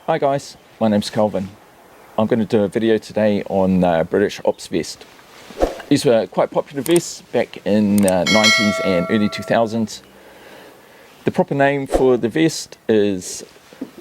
Hi guys, my name's Calvin. I'm going to do a video today on British Ops vest. These were quite popular vests back in 90s and early 2000s. The proper name for the vest is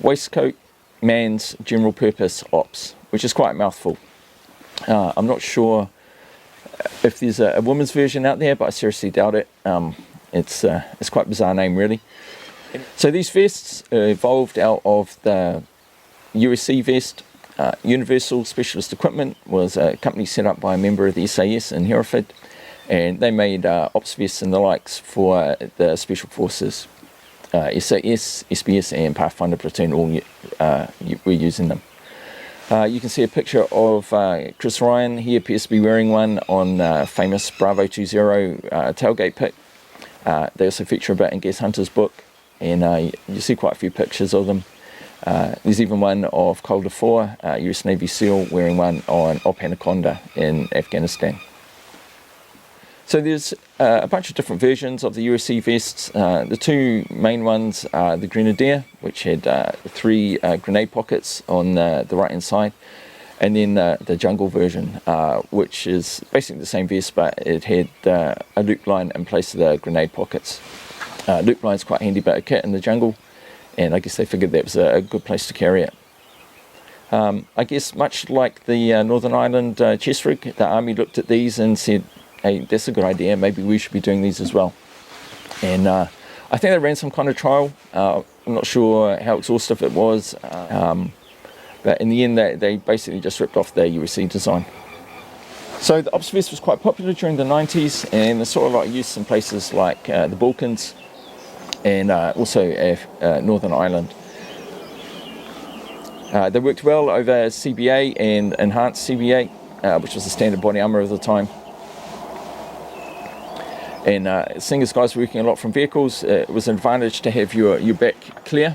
Waistcoat Mans General Purpose Ops, which is quite a mouthful. I'm not sure if there's a woman's version out there, but I seriously doubt it. It's quite a bizarre name really. So these vests evolved out of the USC vest. Universal Specialist Equipment was a company set up by a member of the SAS in Hereford, and they made ops vests and the likes for the Special Forces. SAS, SBS and Pathfinder Platoon all were using them. You can see a picture of Chris Ryan. He appears to be wearing one on famous Bravo 20 tailgate pic. They also feature a bit in Guess Hunter's book, and you see quite a few pictures of them. There's even one of Calder 4, US Navy SEAL, wearing one on Op Anaconda in Afghanistan. So there's a bunch of different versions of the USC vests. The two main ones are the Grenadier, which had 3 grenade pockets on the right hand side, and then the Jungle version, which is basically the same vest, but it had a loop line in place of the grenade pockets. Loop line's quite handy bit of kit in the jungle, and I guess they figured that was a good place to carry it. I guess much like the Northern Ireland chest rig, the Army looked at these and said, hey, that's a good idea, maybe we should be doing these as well. And I think they ran some kind of trial. I'm not sure how exhaustive it was, but in the end they basically just ripped off the USC design. So the ops vest was quite popular during the 90s, and it's sort of like used in places like the Balkans and also Northern Ireland. They worked well over CBA and enhanced CBA, which was the standard body armour of the time. And seeing as guys were working a lot from vehicles, it was an advantage to have your back clear,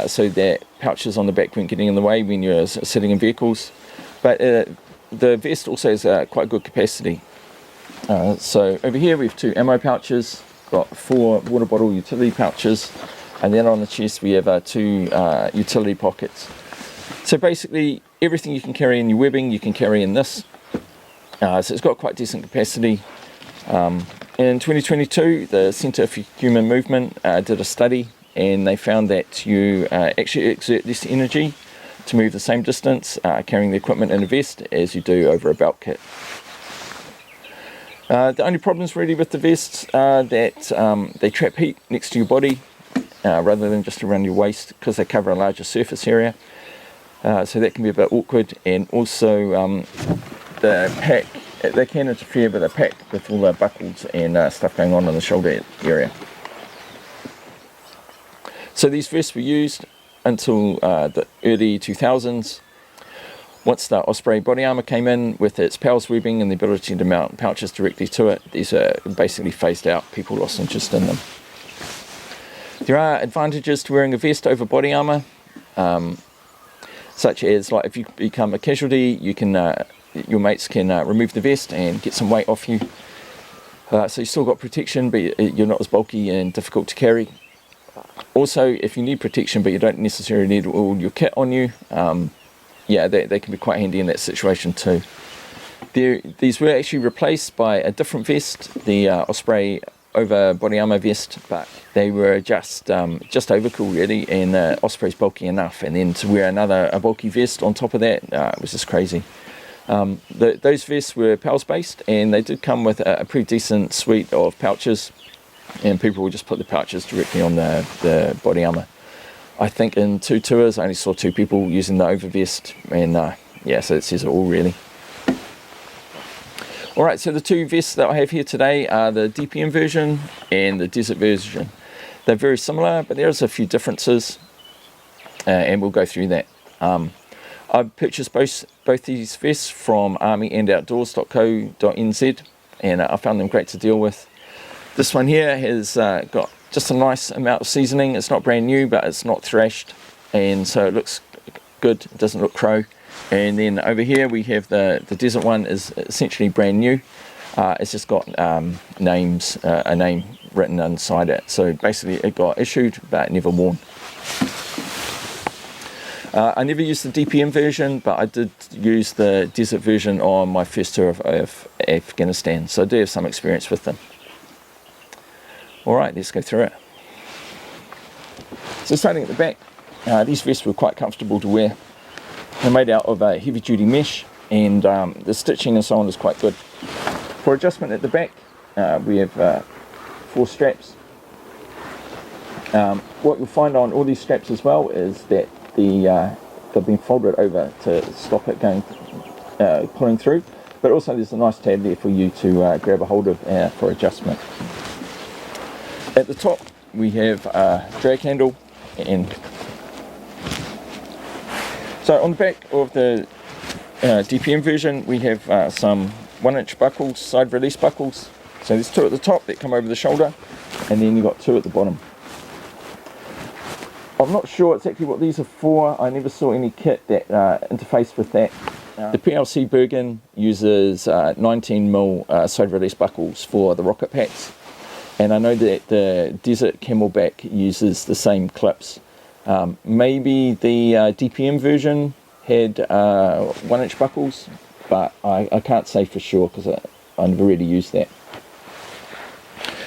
so that pouches on the back weren't getting in the way when you're sitting in vehicles. But the vest also has quite good capacity. So over here we have 2 ammo pouches, got 4 water bottle utility pouches, and then on the chest we have 2 utility pockets. So basically everything you can carry in your webbing you can carry in this. So it's got quite decent capacity. In 2022 the Centre for Human Movement did a study, and they found that you actually exert less energy to move the same distance carrying the equipment in a vest as you do over a belt kit. The only problems really with the vests are that they trap heat next to your body rather than just around your waist, because they cover a larger surface area, so that can be a bit awkward. And also the pack, they can interfere with the pack with all the buckles and stuff going on in the shoulder area. So these vests were used until the early 2000s. Once the Osprey body armour came in with its PALS webbing and the ability to mount pouches directly to it, these are basically phased out. People lost interest in them. There are advantages to wearing a vest over body armour, such as like if you become a casualty, you can your mates can remove the vest and get some weight off you. So you still got protection, but you're not as bulky and difficult to carry. Also, if you need protection but you don't necessarily need all your kit on you, yeah, they can be quite handy in that situation too. These were actually replaced by a different vest, the Osprey over body armour vest, but they were just overkill really, and Osprey's bulky enough, and then to wear a bulky vest on top of that, it was just crazy. Those vests were PALS based, and they did come with a pretty decent suite of pouches, and people would just put the pouches directly on the body armour. I think in 2 tours I only saw 2 people using the over vest, and yeah, so it says it all really. Alright, so the 2 vests that I have here today are the DPM version and the Desert version. They're very similar, but there's a few differences, and we'll go through that. I purchased both these vests from armyandoutdoors.co.nz, and I found them great to deal with. This one here has got just a nice amount of seasoning. It's not brand new, but it's not thrashed, and so it looks good. It doesn't look crow. And then over here we have the Desert one, is essentially brand new. It's just got a name written inside it. So basically it got issued but never worn. I never used the DPM version, but I did use the Desert version on my first tour of Afghanistan, so I do have some experience with them. Alright, let's go through it. So starting at the back, these vests were quite comfortable to wear. They're made out of a heavy duty mesh, and the stitching and so on is quite good. For adjustment at the back, we have 4 straps. What you'll find on all these straps as well is that they've been folded over to stop it going pulling through, but also there's a nice tab there for you to grab a hold of for adjustment. At the top we have a drag handle, and so on the back of the DPM version we have some 1-inch buckles, side release buckles. So there's 2 at the top that come over the shoulder, and then you've got 2 at the bottom. I'm not sure exactly what these are for. I never saw any kit that interfaced with that. The PLCE Bergen uses 19mm side release buckles for the rocket packs, and I know that the Desert Camelback uses the same clips. Maybe the DPM version had 1-inch buckles, but I can't say for sure because I never really used that.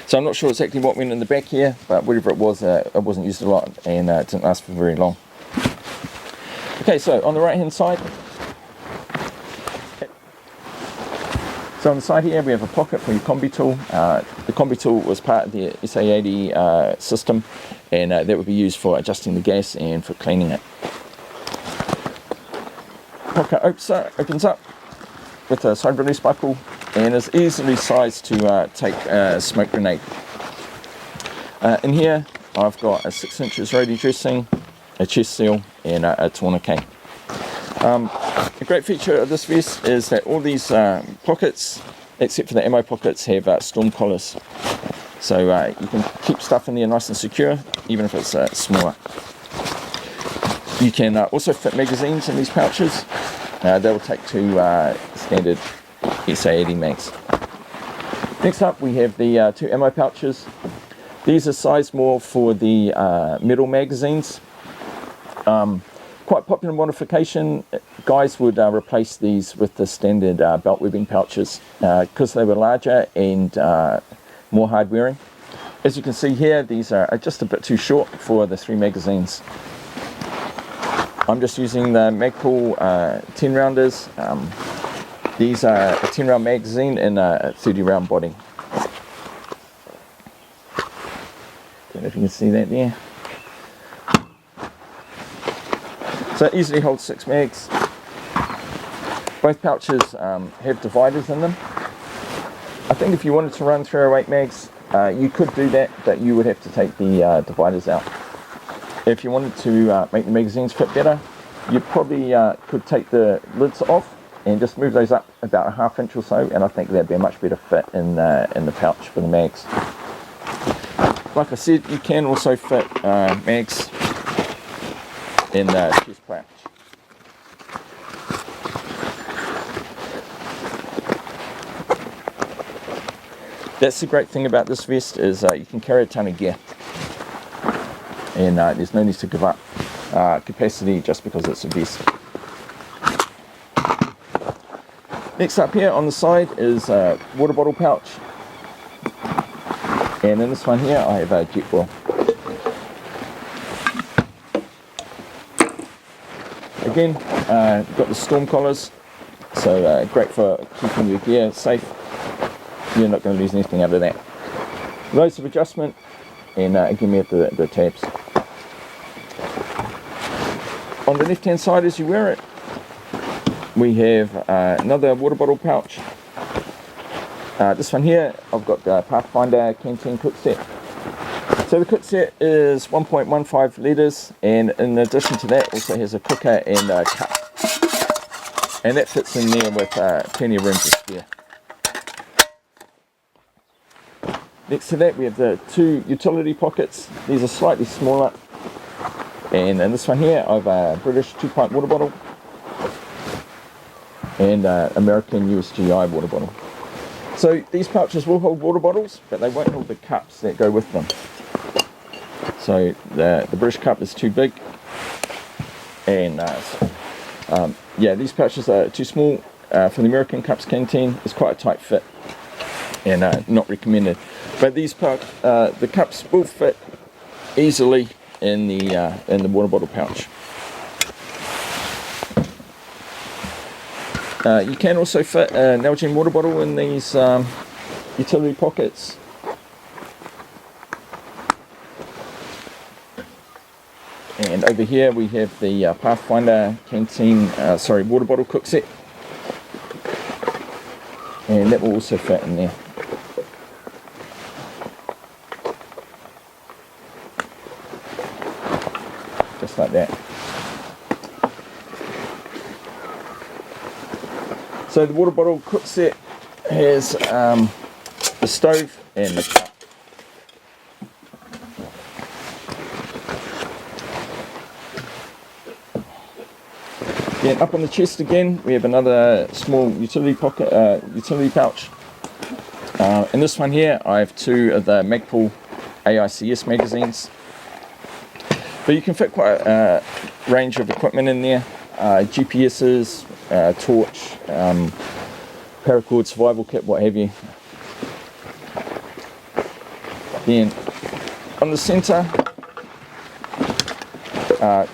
So I'm not sure exactly what went in the back here, but whatever it was, it wasn't used a lot, and it didn't last for very long. Okay, so on the right hand side, so on the side here we have a pocket for your combi tool. The combi tool was part of the SA80 system, and that would be used for adjusting the gas and for cleaning it. Pocket opens up with a side release buckle, and is easily sized to take a smoke grenade. In here I've got a 6 inches roadie dressing, a chest seal, and a tourniquet. A great feature of this vest is that all these pockets, except for the ammo pockets, have storm collars. So you can keep stuff in there nice and secure, even if it's smaller. You can also fit magazines in these pouches. They will take 2 standard SA80 mags. Next up we have the 2 ammo pouches. These are sized more for the metal magazines. Quite popular modification. Guys would replace these with the standard belt webbing pouches because they were larger and more hard wearing. As you can see here, these are just a bit too short for the 3 magazines. I'm just using the Magpul 10 rounders. These are a 10 round magazine and a 30 round body. Don't know if you can see that there. So it easily holds 6 mags. Both pouches have dividers in them. I think if you wanted to run 308 mags, you could do that, but you would have to take the dividers out. If you wanted to make the magazines fit better, you probably could take the lids off and just move those up about a ½ inch or so, and I think that'd be a much better fit in the pouch for the mags. Like I said, you can also fit mags in the chest pouch. That's the great thing about this vest, is you can carry a ton of gear, and there's no need to give up capacity just because it's a vest. Next up here on the side is a water bottle pouch, and in this one here I have a jet boil. Again, got the storm collars, so great for keeping your gear safe. You're not going to lose anything out of that. Loads of adjustment, and again we have the tabs. On the left hand side as you wear it, we have another water bottle pouch. This one here, I've got the Pathfinder Canteen cook set. So the cook set is 1.15 litres, and in addition to that also has a cooker and a cup. And that fits in there with plenty of room to spare. Next to that we have the 2 utility pockets. These are slightly smaller. And in this one here I have a British 2-pint water bottle and American USGI water bottle. So these pouches will hold water bottles, but they won't hold the cups that go with them. So the British cup is too big, And yeah, these pouches are too small for the American Cups canteen. It's quite a tight fit and not recommended. But these the cups will fit easily in the water bottle pouch. You can also fit an Nalgene water bottle in these utility pockets. And over here we have the Pathfinder canteen, water bottle cook set, and that will also fit in there. Just like that. So the water bottle cook set has the stove and the cup. Then up on the chest again, we have another small utility pocket, utility pouch. In this one here, I have two of the Magpul AICS magazines. But you can fit quite a range of equipment in there. GPSs, torch, paracord, survival kit, what have you. Then on the centre,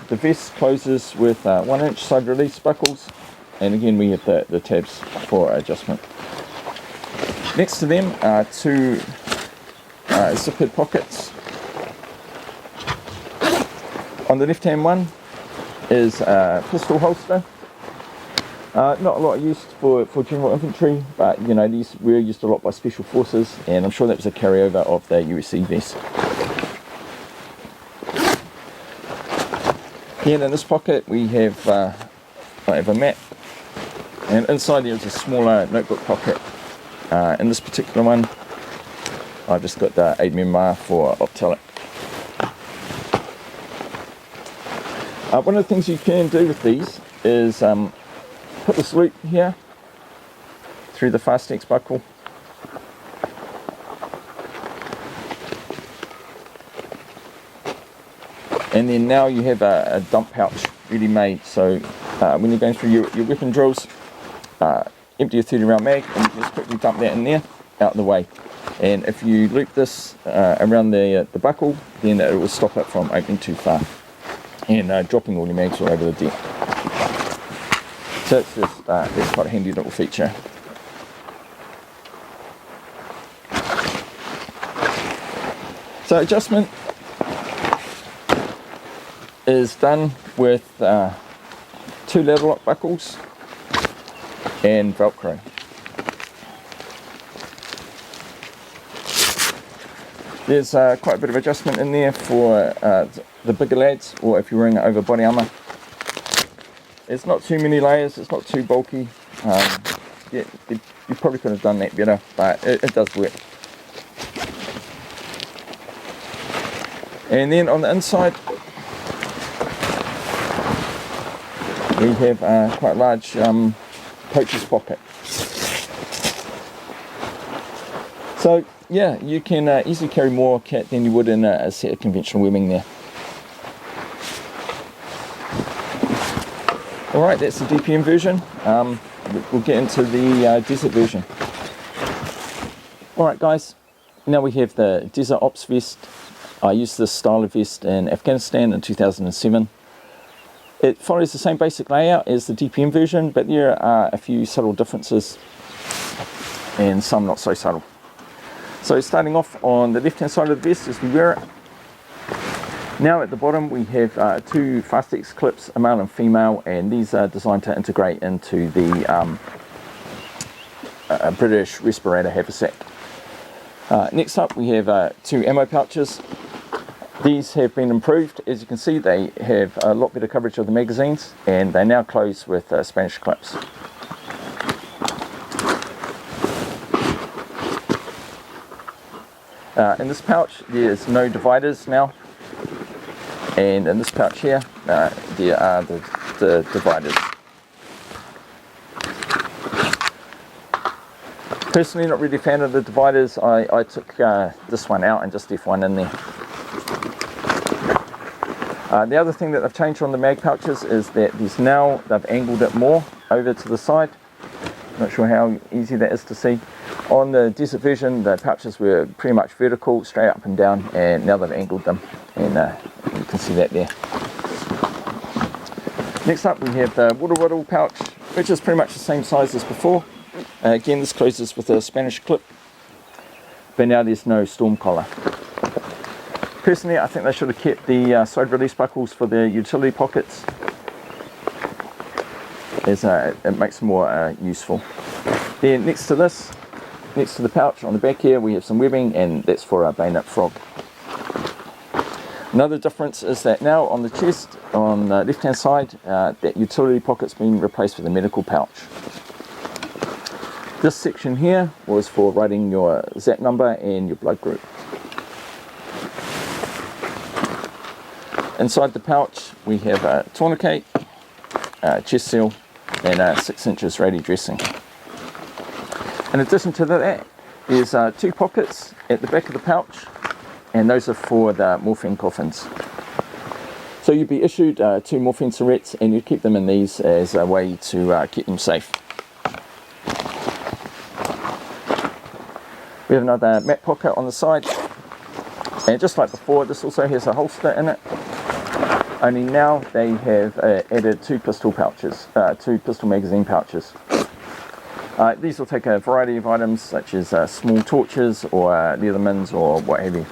the vest closes with 1-inch side release buckles, and again we have the tabs for adjustment. Next to them are two zippered pockets. On the left hand one is a pistol holster. Not a lot used for general infantry, but you know, these were used a lot by special forces, and I'm sure that was a carryover of the USC vest. Here in this pocket we have I have a map, and inside there is a smaller notebook pocket. In this particular one, I've just got the 8mm for optelic. One of the things you can do with these is put this loop here through the Fastex buckle. And then now you have a dump pouch ready made, so when you're going through your weapon drills, empty a 30 round mag and you just quickly dump that in there, out of the way. And if you loop this around the buckle, then it will stop it from opening too far and dropping all your mags all over the deck. So it's just it's quite a handy little feature. So adjustment is done with 2 ladder lock buckles and Velcro. There's quite a bit of adjustment in there for the bigger lads, or if you're wearing over body armour. It's not too many layers, it's not too bulky. Yeah, you probably could have done that better, but it does work. And then on the inside, we have quite a large poacher's pocket. So yeah, you can easily carry more kit than you would in a set of conventional webbing there. Alright, that's the DPM version. We'll get into the Desert version. Alright guys, now we have the Desert Ops vest. I used this style of vest in Afghanistan in 2007. It follows the same basic layout as the DPM version, but there are a few subtle differences and some not so subtle. So starting off on the left hand side of the vest as we wear it. Now at the bottom we have 2 Fastex clips, a male and female, and these are designed to integrate into the British respirator haversack. Next up we have 2 ammo pouches. These have been improved. As you can see, they have a lot better coverage of the magazines, and they now close with Spanish clips. In this pouch there's no dividers now, and in this pouch here there are the dividers. Personally not really a fan of the dividers. I took this one out and just left one in there. The other thing that they've changed on the mag pouches is that they've angled it more over to the side. Not sure how easy that is to see. On the Desert version, the pouches were pretty much vertical, straight up and down, and now they've angled them, and you can see that there. Next up we have the water bottle pouch, which is pretty much the same size as before. Again, this closes with a Spanish clip, but now there's no storm collar. Personally, I think they should have kept the side release buckles for the utility pockets, as it makes them more useful. Then next to this, next to the pouch on the back here, we have some webbing, and that's for a bayonet frog. Another difference is that now on the chest, on the left hand side, that utility pocket's been replaced with a medical pouch. This section here was for writing your ZAP number and your blood group. Inside the pouch we have a tourniquet, chest seal, and 6 inches radi dressing. In addition to that, there's 2 pockets at the back of the pouch, and those are for the morphine coffins. So you'd be issued 2 morphine syrettes, and you'd keep them in these as a way to keep them safe. We have another mat pocket on the side, and just like before, this also has a holster in it. Only now they have added 2 pistol pouches, 2 pistol magazine pouches. These will take a variety of items such as small torches or Leathermans or what have you.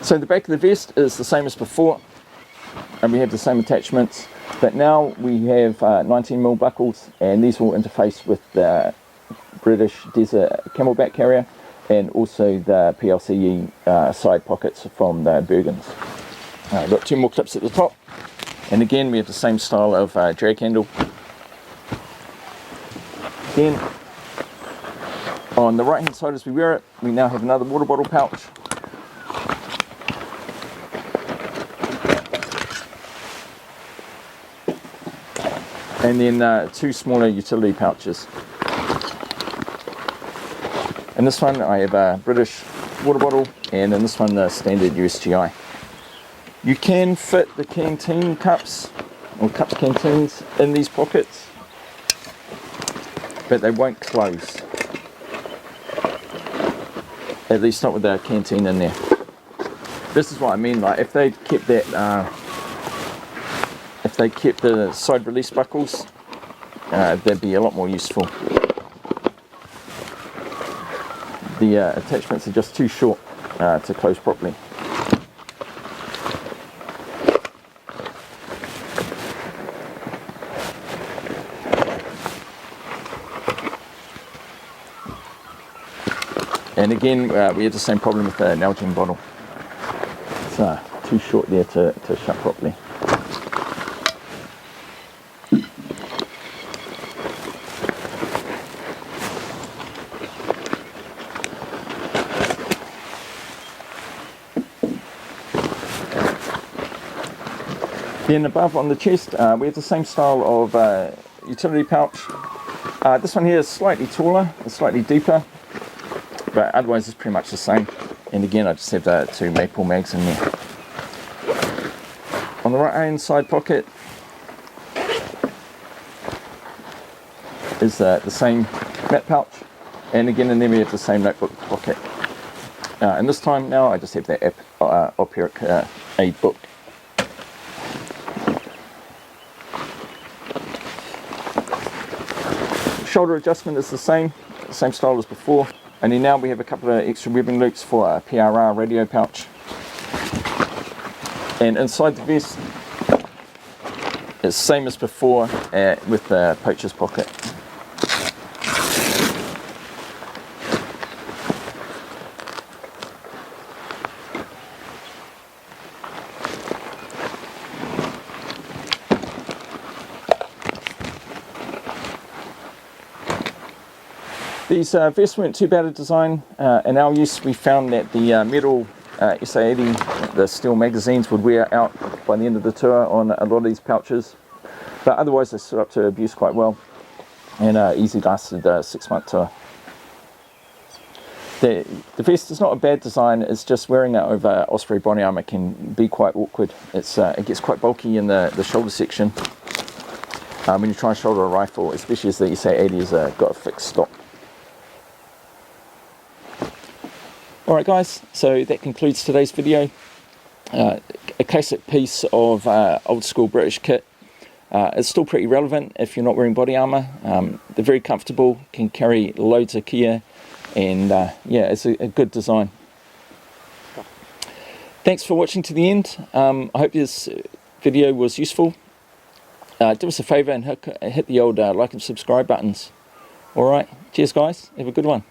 So the back of the vest is the same as before, and we have the same attachments, but now we have 19mm buckles, and these will interface with the British Desert Camelback carrier and also the PLCE side pockets from the Bergens. We've got 2 more clips at the top, and again we have the same style of drag handle. Then on the right hand side as we wear it, we now have another water bottle pouch. And then 2 smaller utility pouches. In this one I have a British water bottle, and in this one the standard USGI. You can fit the canteen cups or cups canteens in these pockets, but they won't close. At least not with the canteen in there. This is what I mean, like if they kept that if they kept the side release buckles, they'd be a lot more useful. The attachments are just too short to close properly. And again, we had the same problem with the Nalgene bottle. It's too short there to shut properly. Then above on the chest, we have the same style of utility pouch. This one here is slightly taller, it's slightly deeper, but otherwise it's pretty much the same. And again, I just have the 2 maple mags in there. On the right hand side pocket is the same mat pouch, and again in there we have the same notebook pocket. And this time now I just have that Operic aid book. Shoulder adjustment is the same style as before, only now we have a couple of extra webbing loops for a PRR radio pouch. And inside the vest, it's the same as before with the poacher's pocket. These vests weren't too bad a design. In our use we found that the metal SA80, the steel magazines would wear out by the end of the tour on a lot of these pouches, but otherwise they stood up to abuse quite well, and easily lasted a 6-month tour. The vest is not a bad design, it's just wearing it over Osprey body armour can be quite awkward. It gets quite bulky in the shoulder section when you try and shoulder a rifle, especially as the SA-80 has got a fixed stock. Alright guys, so that concludes today's video. A classic piece of old school British kit. It's still pretty relevant if you're not wearing body armour. They're very comfortable, can carry loads of gear, and yeah, it's a good design. Thanks for watching to the end. I hope this video was useful. Do us a favour and hit the old like and subscribe buttons. Alright, cheers guys, have a good one.